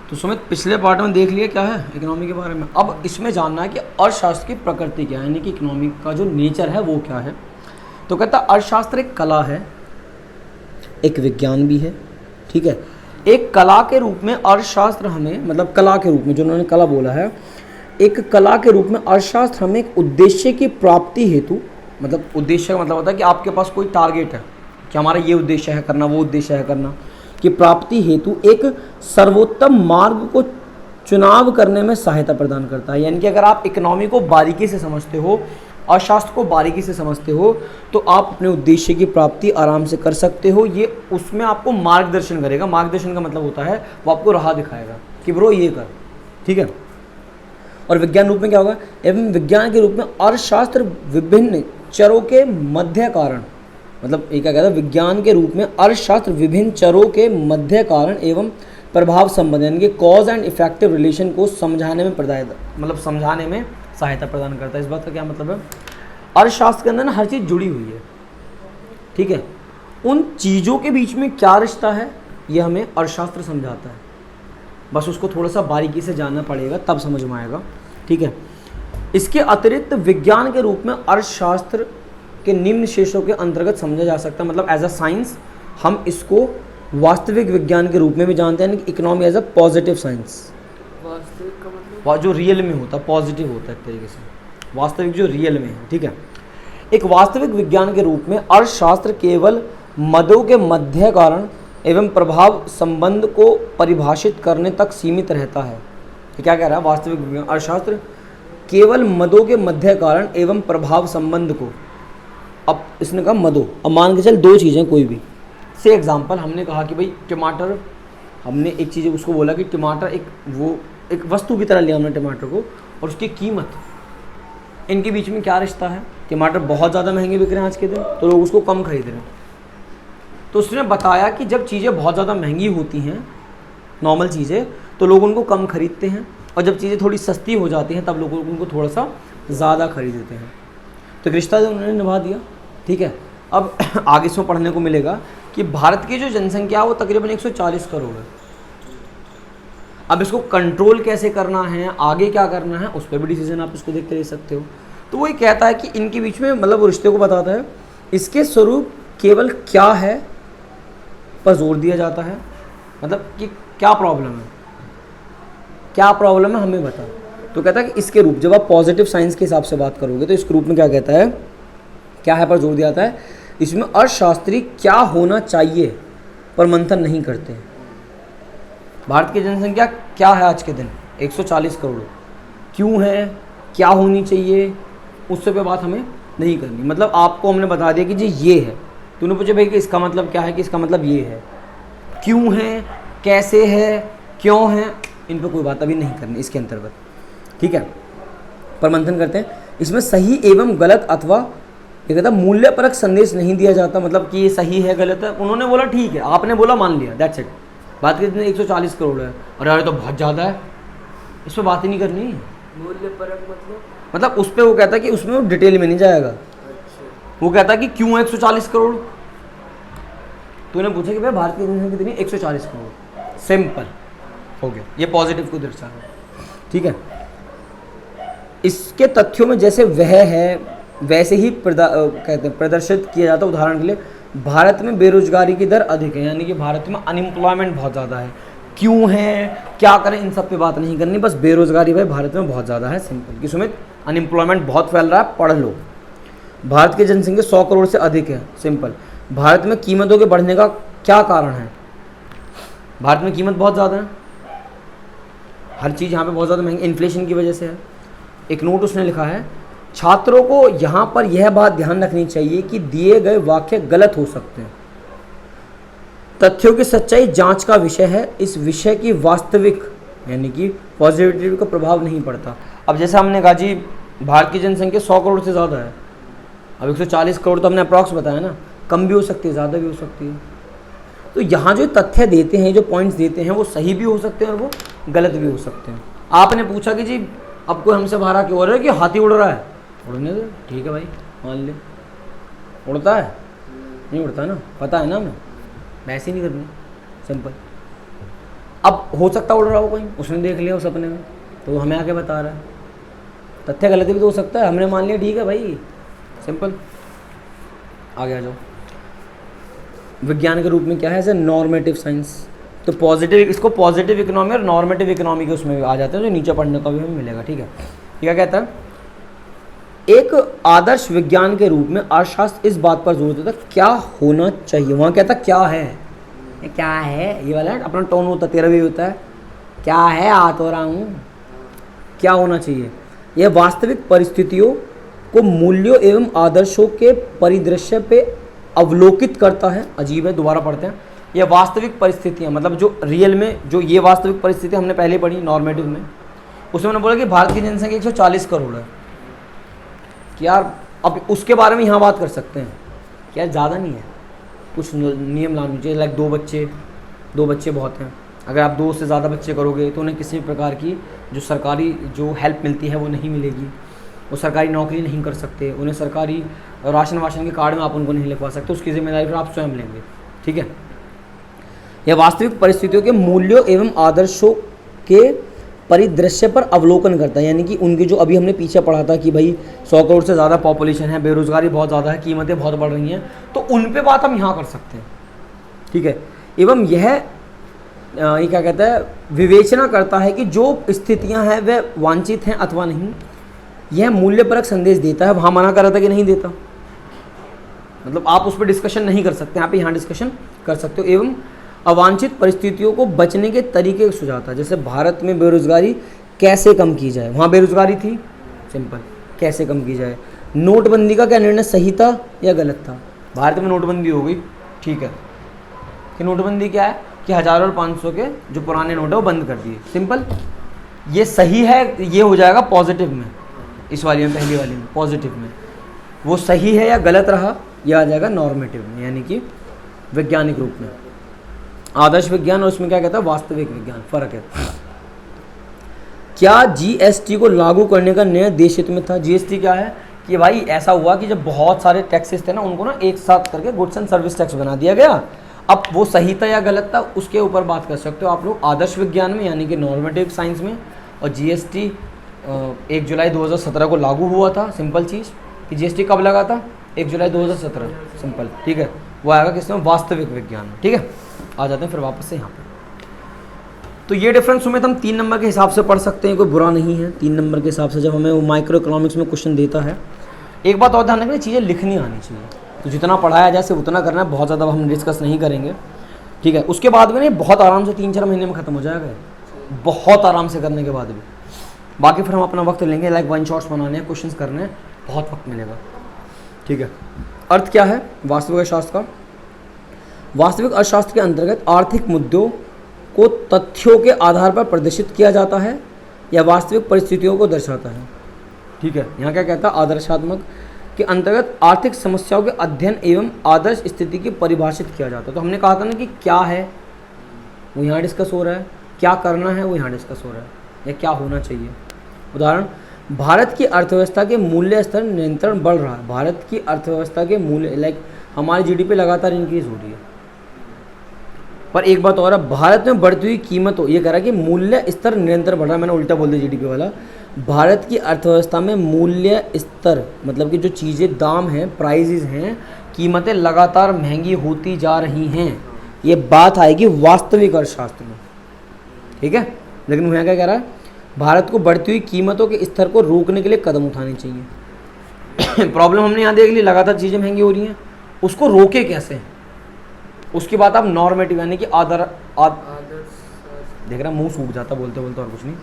तो सुमित पिछले पार्ट में देख लिया क्या है इकोनॉमी के बारे में। अब इसमें जानना है कि अर्थशास्त्र की प्रकृति क्या है, यानी कि इकोनॉमी का जो नेचर है वो क्या है। तो कहता है अर्थशास्त्र एक कला है, एक विज्ञान भी है, ठीक है। एक कला के रूप में अर्थशास्त्र हमें, मतलब कला के रूप में जो उन्होंने कला बोला है, एक कला के रूप में अर्थशास्त्र हमें एक उद्देश्य की प्राप्ति हेतु, मतलब उद्देश्य का मतलब होता है कि आपके पास कोई टारगेट है कि हमारा ये उद्देश्य है करना, वो उद्देश्य है करना, कि प्राप्ति हेतु एक सर्वोत्तम मार्ग को चुनाव करने में सहायता प्रदान करता है। यानी कि अगर आप इकोनॉमी को बारीकी से समझते हो, अर्थशास्त्र को बारीकी से समझते हो, तो आप अपने उद्देश्य की प्राप्ति आराम से कर सकते हो। ये उसमें आपको मार्गदर्शन करेगा। मार्गदर्शन का मतलब होता है वो आपको राह दिखाएगा कि ब्रो ये कर, ठीक है। और विज्ञान रूप में क्या होगा, एवं विज्ञान के रूप में अर्थशास्त्र विभिन्न चरों के मध्य कारण, मतलब ये क्या कहता है, विज्ञान के रूप में अर्थशास्त्र विभिन्न चरों के मध्य कारण एवं प्रभाव संबंध, यानी कि कॉज एंड इफेक्टिव रिलेशन को समझाने में समझाने में सहायता प्रदान करता है। इस बात का क्या मतलब है, अर्थशास्त्र के अंदर ना हर चीज़ जुड़ी हुई है, ठीक है। उन चीज़ों के बीच में क्या रिश्ता है ये हमें अर्थशास्त्र समझाता है, बस उसको थोड़ा सा बारीकी से जानना पड़ेगा तब समझ में आएगा, ठीक है। इसके अतिरिक्त विज्ञान के रूप में अर्थशास्त्र के निम्न शेषों के अंतर्गत समझा जा सकता है, मतलब एज अ साइंस हम इसको वास्तविक विज्ञान के रूप में भी जानते हैं, economy as a positive science. वास्तविक का मतलब जो रियल में होता है, पॉजिटिव होता है एक तरीके से, वास्तविक जो रियल में है, ठीक है। एक वास्तविक विज्ञान के रूप में अर्थशास्त्र केवल मदों के मध्य कारण एवं प्रभाव संबंध को परिभाषित करने तक सीमित रहता है। ये क्या कह रहा है, वास्तविक विज्ञान अर्थशास्त्र केवल मदों के मध्य कारण एवं प्रभाव संबंध को, अब इसने कहा मदों, अब मान के चल दो चीज़ें कोई भी, से एग्जांपल हमने कहा कि भाई टमाटर, हमने एक चीज़ उसको बोला कि टमाटर एक वस्तु की तरह लिया हमने टमाटर को, और उसकी कीमत, इनके बीच में क्या रिश्ता है। टमाटर बहुत ज़्यादा महंगे बिक रहे हैं आज के दिन, तो लोग उसको कम खरीद रहे हैं। तो उसने बताया कि जब चीज़ें बहुत ज़्यादा महंगी होती हैं, नॉर्मल चीज़ें, तो लोग उनको कम खरीदते हैं, और जब चीज़ें थोड़ी सस्ती हो जाती हैं तब लोग उनको थोड़ा सा ज़्यादा खरीदते हैं। तो रिश्ता जो उन्होंने निभा दिया, ठीक है। अब आगे इसमें पढ़ने को मिलेगा कि भारत की जो जनसंख्या है वो तकरीबन 140 करोड़ है। अब इसको कंट्रोल कैसे करना है, आगे क्या करना है, उस पर भी डिसीजन आप इसको देखते रह सकते हो। तो वो ये कहता है कि इनके बीच में, मतलब वो रिश्ते को बताता है, इसके स्वरूप केवल क्या है पर जोर दिया जाता है, मतलब कि क्या प्रॉब्लम है, क्या प्रॉब्लम है हमें बता। तो कहता है कि इसके रूप, जब आप पॉजिटिव साइंस के हिसाब से बात करोगे तो इसके रूप में क्या कहता है, क्या है पर जोर दिया जाता है। इसमें अर्थशास्त्री क्या होना चाहिए पर मंथन नहीं करते हैं। भारत की जनसंख्या क्या है आज के दिन, 140 करोड़, क्यों है, क्या होनी चाहिए, उससे पे बात हमें नहीं करनी। मतलब आपको हमने बता दिया कि जी ये है, तूने पूछा भाई कि इसका मतलब क्या है, कि इसका मतलब ये है, क्यों है, कैसे है, क्यों है, इन पर कोई बात अभी नहीं करनी इसके अंतर्गत, ठीक है। पर मंथन करते हैं। इसमें सही एवं गलत अथवा ये कहता मूल्यपरक संदेश नहीं दिया जाता, मतलब कि ये सही है गलत है, उन्होंने बोला ठीक है, आपने बोला मान लिया, दैट्स इट। बात करते हैं 140 करोड़ है, अरे यार तो बहुत ज़्यादा है, इस पर बात ही नहीं करनी। मूल्यपरक मतलब उस पर वो कहता है कि उसमें वो डिटेल में नहीं जाएगा। अच्छा। वो कहता है कि क्यों 140 करोड़, तूने पूछा कि भाई भारत की जनसंख्या कितनी, 140 करोड़, सिंपल हो गया, ये पॉजिटिव को दर्शा रहा है, ठीक है। इसके तथ्यों में जैसे वह है वैसे ही कहते हैं प्रदर्शित किया जाता है। उदाहरण के लिए भारत में बेरोजगारी की दर अधिक है, यानी कि भारत में अनएम्प्लॉयमेंट बहुत ज़्यादा है, क्यों है, क्या करें, इन सब पे बात नहीं करनी, बस बेरोजगारी भाई भारत में बहुत ज़्यादा है, सिंपल। कि सुमित अनएम्प्लॉयमेंट बहुत फैल रहा है, पढ़ लो। भारत की जनसंख्या 100 करोड़ से अधिक है, सिंपल। भारत में कीमतों के बढ़ने का क्या कारण है, भारत में कीमत बहुत ज़्यादा है, हर चीज़ यहाँ पे बहुत ज़्यादा महंगी, इन्फ्लेशन की वजह से है। एक नोट उसने लिखा है, छात्रों को यहाँ पर यह बात ध्यान रखनी चाहिए कि दिए गए वाक्य गलत हो सकते हैं, तथ्यों की सच्चाई जांच का विषय है, इस विषय की वास्तविक यानी कि पॉजिटिव का प्रभाव नहीं पड़ता। अब जैसे हमने कहा जी भारत की जनसंख्या 100 करोड़ से ज़्यादा है, अब 140 करोड़ तो हमने अप्रॉक्स बताया ना, कम भी हो सकती है, ज़्यादा भी हो सकती है। तो यहाँ जो तथ्य देते हैं, जो पॉइंट्स देते हैं, वो सही भी हो सकते हैं और वो गलत भी हो सकते हैं। आपने पूछा कि जी अब कोई हमसे बाहर आके हो रहा है कि हाथी उड़ रहा है, उड़ने दो, ठीक है भाई, मान ले, उड़ता है, नहीं उड़ता ना, पता है ना हमें, वैसे ही नहीं करनी, सिंपल। अब हो सकता उड़ रहा हो कोई, उसने देख लिया उस सपने में, तो वो हमें आके बता रहा है। तथ्य गलत भी तो हो सकता है, हमने मान लिया ठीक है भाई, सिंपल। आगे आ जाओ। विज्ञान के रूप में क्या है, ऐसे नॉर्मेटिव साइंस। तो पॉजिटिव, इसको पॉजिटिव इकोनॉमी और नॉर्मेटिव इकोनॉमी के उसमें आ जाते हैं, जो नीचे पढ़ने का भी हमें मिलेगा, ठीक है। क्या कहता है, एक आदर्श विज्ञान के रूप में अर्थशास्त्र इस बात पर जोर देता क्या होना चाहिए। वहाँ कहता क्या है, ये क्या है, ये वाला अपना टोन होता, तेरा भी होता है, क्या है, आ तो रहा हूँ, क्या होना चाहिए। यह वास्तविक परिस्थितियों को मूल्यों एवं आदर्शों के परिदृश्य पे अवलोकित करता है। अजीब है, दोबारा पढ़ते हैं। यह वास्तविक परिस्थितियाँ, मतलब जो रियल में, जो ये वास्तविक परिस्थितियाँ हमने पहले पढ़ी नॉर्मेटिव में, उसमें मैंने बोला कि भारत की जनसंख्या 140 करोड़ है कि यार अब उसके बारे में यहाँ बात कर सकते हैं क्या, ज़्यादा नहीं है, कुछ नियम लाने चाहिए, लाइक दो बच्चे बहुत हैं। अगर आप 2 से ज़्यादा बच्चे करोगे तो उन्हें किसी भी प्रकार की जो सरकारी जो हेल्प मिलती है वो नहीं मिलेगी, वो सरकारी नौकरी नहीं कर सकते, उन्हें सरकारी राशन वाशन के कार्ड में आप उनको नहीं लिखवा सकते, उसकी जिम्मेदारी फिर आप स्वयं लेंगे, ठीक है। यह वास्तविक परिस्थितियों के मूल्यों एवं आदर्शों के परिदृश्य पर अवलोकन करता है, यानी कि उनके जो अभी हमने पीछे पढ़ा था कि भाई 100 करोड़ से ज़्यादा पॉपुलेशन है, बेरोजगारी बहुत ज़्यादा है, कीमतें बहुत बढ़ रही हैं, तो उन पे बात हम यहाँ कर सकते हैं, ठीक है। एवं यह ये क्या कहता है, विवेचना करता है कि जो स्थितियाँ हैं वे वांछित हैं अथवा नहीं। यह मूल्यपरक संदेश देता है। वहाँ मना कर रहा था कि नहीं देता, मतलब आप उस पर डिस्कशन नहीं कर सकते, आप यहाँ डिस्कशन कर सकते हो। एवं अवांछित परिस्थितियों को बचने के तरीके सुझाता है, जैसे भारत में बेरोजगारी कैसे कम की जाए, वहाँ बेरोजगारी थी, सिंपल, कैसे कम की जाए। नोटबंदी का क्या निर्णय सही था या गलत था। भारत में नोटबंदी हो गई, ठीक है, कि नोटबंदी क्या है कि 1000 और 500 के जो पुराने नोट है वो बंद कर दिए, सिंपल। ये सही है, ये हो जाएगा पॉजिटिव में, इस वाली में, पहली वाली में पॉजिटिव में। वो सही है या गलत रहा, यह आ जाएगा नॉर्मेटिव में, यानी कि वैज्ञानिक रूप में। आदर्श विज्ञान और उसमें क्या कहता है, वास्तविक विज्ञान, फर्क है। क्या जीएसटी को लागू करने का निर्णय देश हित में था। जीएसटी क्या है कि भाई ऐसा हुआ कि जब बहुत सारे टैक्सेस थे ना, उनको ना एक साथ करके गुड्स एंड सर्विस टैक्स बना दिया गया। अब वो सही था या गलत था, उसके ऊपर बात कर सकते हो आप लोग आदर्श विज्ञान में, यानी कि नॉर्मेटिव साइंस में। और जीएसटी 1 जुलाई 2017 को लागू हुआ था, सिंपल चीज़ कि जीएसटी कब लगा था, 1 जुलाई 2017, सिंपल, ठीक है। वो आएगा किसमें, वास्तविक विज्ञान में, ठीक है। आ जाते हैं फिर वापस से यहाँ पे। तो ये डिफरेंस उम्मीद हम 3 नंबर के हिसाब से पढ़ सकते हैं, कोई बुरा नहीं है 3 नंबर के हिसाब से, जब हमें वो माइक्रो इकोनॉमिक्स में क्वेश्चन देता है। एक बात और ध्यान रखना, चीज़ें लिखनी आनी चाहिए, तो जितना पढ़ाया जाए सिर्फ उतना करना है, बहुत ज़्यादा हम डिस्कस नहीं करेंगे, ठीक है। उसके बाद में नहीं, बहुत आराम से 3-4 महीने में ख़त्म हो जाएगा, बहुत आराम से करने के बाद भी। बाकी फिर हम अपना वक्त लेंगे, लाइक 1 शॉट्स बनाने हैं, क्वेश्चंस करने हैं, बहुत वक्त मिलेगा, ठीक है। अर्थ क्या है वास्तविक अर्थशास्त्र का। वास्तविक अर्थशास्त्र के अंतर्गत आर्थिक मुद्दों को तथ्यों के आधार पर प्रदर्शित किया जाता है या वास्तविक परिस्थितियों को दर्शाता है, ठीक है। यहाँ क्या कहता है, आदर्शात्मक के अंतर्गत आर्थिक समस्याओं के अध्ययन एवं आदर्श स्थिति की परिभाषित किया जाता है। तो हमने कहा था ना कि क्या है वो यहाँ डिस्कस हो रहा है, क्या करना है वो यहाँ डिस्कस हो रहा है, या क्या होना चाहिए। उदाहरण, भारत की अर्थव्यवस्था के मूल्य स्तर निरंतर बढ़ रहा है। भारत की अर्थव्यवस्था के मूल्य, लाइक हमारी जीडीपी लगातार इंक्रीज हो रही है, पर एक बात और है, भारत में बढ़ती हुई कीमतों, ये कह रहा है कि मूल्य स्तर निरंतर बढ़ रहा है, मैंने उल्टा बोल दिया जीडीपी वाला। भारत की अर्थव्यवस्था में मूल्य स्तर मतलब कि जो चीज़ें दाम हैं, प्राइजेज हैं, कीमतें लगातार महंगी होती जा रही हैं, ये बात आएगी वास्तविक अर्थशास्त्र में, ठीक है। लेकिन वो यहाँ क्या कह रहा है, भारत को बढ़ती हुई कीमतों के स्तर को रोकने के लिए कदम उठाने चाहिए। प्रॉब्लम हमने यहाँ देख ली, लगातार चीज़ें महंगी हो रही हैं, उसको रोके कैसे, उसकी बात आप नॉर्मेटिव यानी कि देख रहा मुंह सूख जाता बोलते बोलते, और कुछ नहीं।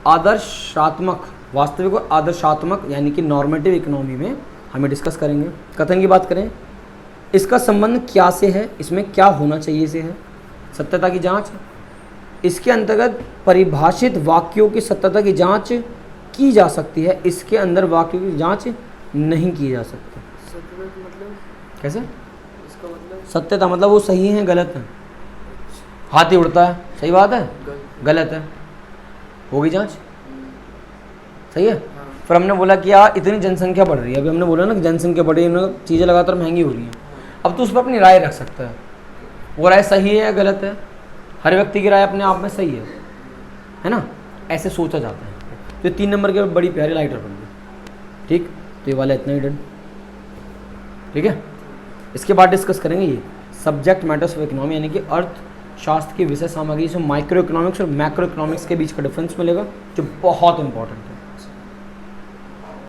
आदर्शात्मक, वास्तविक और आदर्शात्मक यानी कि नॉर्मेटिव इकोनॉमी में हमें डिस्कस करेंगे। कथन की बात करें, इसका संबंध क्या से है, इसमें क्या होना चाहिए से है। सत्यता की जांच, इसके अंतर्गत परिभाषित वाक्यों की सत्यता की जांच की जा सकती है, इसके अंदर वाक्यों की जांच नहीं की जा सकती। मतलब कैसे, इसका मतलब सत्यता मतलब वो सही है गलत है, हाथी उड़ता है, सही बात है, गलत है, होगी जांच, सही है। फिर हमने बोला कि यार इतनी जनसंख्या बढ़ रही है, अभी हमने बोला ना कि जनसंख्या बढ़ रही है, चीज़ें लगातार महंगी हो रही हैं, अब तो उस पर अपनी राय रख सकता है, वो राय सही है या गलत है, हर व्यक्ति की राय अपने आप में सही है ना, ऐसे सोचा जाता है। तो 3 नंबर के बड़ी प्यारी लाइटर बन गई। ठीक, तो ये वाला इतना ही डन। ठीक है, इसके बाद डिस्कस करेंगे ये सब्जेक्ट मैटर्स ऑफ इकोनॉमी, यानी कि अर्थशास्त्र की विषय सामग्री, इसमें माइक्रो इकोनॉमिक्स और मैक्रो इकोनॉमिक्स के बीच का डिफरेंस मिलेगा, जो बहुत इंपॉर्टेंट है।